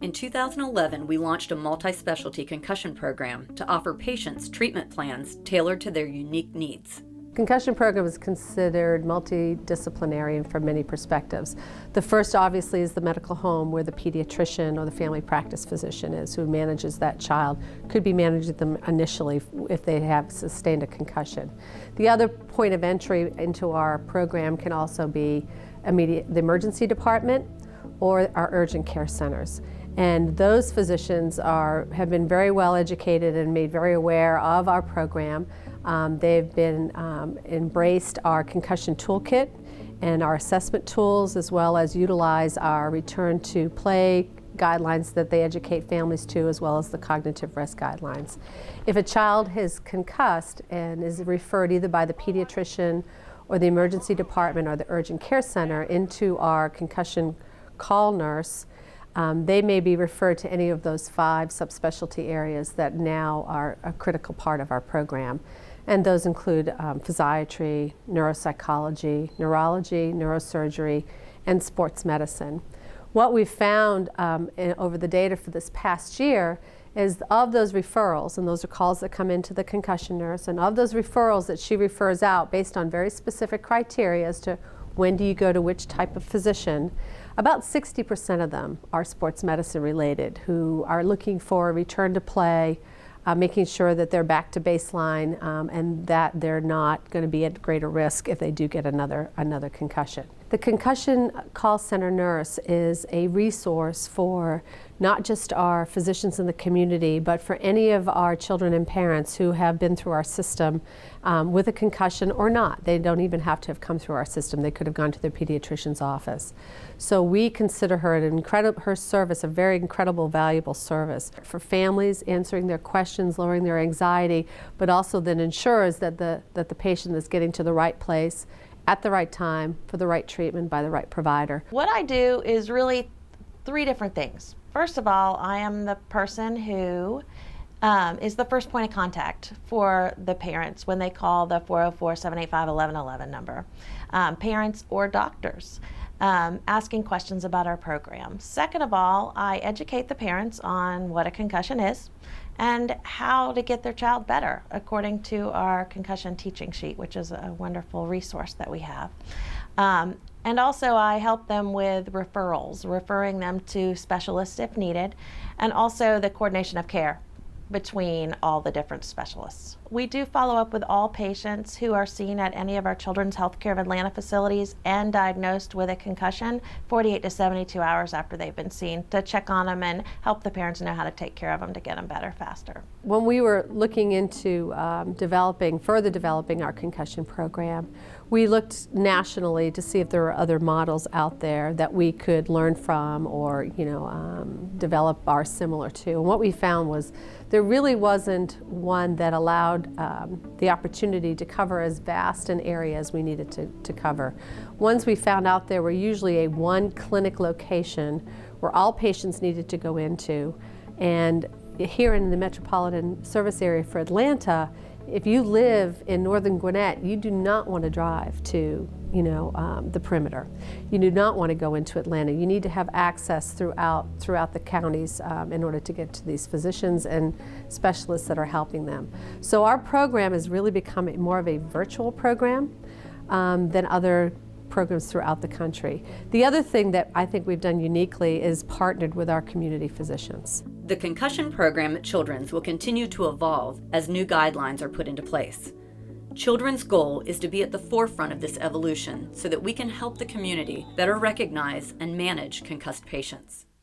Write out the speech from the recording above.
In 2011, we launched a multi-specialty concussion program to offer patients treatment plans tailored to their unique needs. Concussion program is considered multidisciplinary from many perspectives. The first, obviously, is the medical home, where the pediatrician or the family practice physician is who manages that child, could be managing them initially if they have sustained a concussion. The other point of entry into our program can also be the emergency department or our urgent care centers. And those physicians have been very well educated and made very aware of our program. They've been embraced our concussion toolkit and our assessment tools, as well as utilize our return to play guidelines that they educate families to, as well as the cognitive risk guidelines. If a child is concussed and is referred either by the pediatrician or the emergency department or the urgent care center into our concussion call nurse, they may be referred to any of those 5 subspecialty areas that now are a critical part of our program. And those include physiatry, neuropsychology, neurology, neurosurgery, and sports medicine. What we've found over the data for this past year is of those referrals, and those are calls that come into the concussion nurse, and of those referrals that she refers out based on very specific criteria as to when do you go to which type of physician, about 60% of them are sports medicine related, who are looking for a return to play, making sure that they're back to baseline and that they're not going to be at greater risk if they do get another concussion. The concussion call center nurse is a resource for not just our physicians in the community, but for any of our children and parents who have been through our system with a concussion or not. They don't even have to have come through our system. They could have gone to their pediatrician's office. So we consider her service a very incredible, valuable service for families, answering their questions, lowering their anxiety, but also then ensures that the patient is getting to the right place at the right time for the right treatment by the right provider. What I do is really 3 different things. First of all, I am the person who is the first point of contact for the parents when they call the 404-785-1111 number. Parents or doctors asking questions about our program. Second of all, I educate the parents on what a concussion is and how to get their child better according to our concussion teaching sheet, which is a wonderful resource that we have. And also I help them with referrals, referring them to specialists if needed, and also the coordination of care between all the different specialists. We do follow up with all patients who are seen at any of our Children's Healthcare of Atlanta facilities and diagnosed with a concussion 48 to 72 hours after they've been seen, to check on them and help the parents know how to take care of them to get them better faster. When we were looking into further developing our concussion program, we looked nationally to see if there were other models out there that we could learn from or develop our similar to. And what we found was there really wasn't one that allowed the opportunity to cover as vast an area as we needed to cover. Ones we found out there were usually a one clinic location where all patients needed to go into. And here in the metropolitan service area for Atlanta, if you live in northern Gwinnett, you do not want to drive to the perimeter. You do not want to go into Atlanta. You need to have access throughout the counties in order to get to these physicians and specialists that are helping them. So our program has really become more of a virtual program than other programs throughout the country. The other thing that I think we've done uniquely is partnered with our community physicians. The concussion program at Children's will continue to evolve as new guidelines are put into place. Children's goal is to be at the forefront of this evolution so that we can help the community better recognize and manage concussed patients.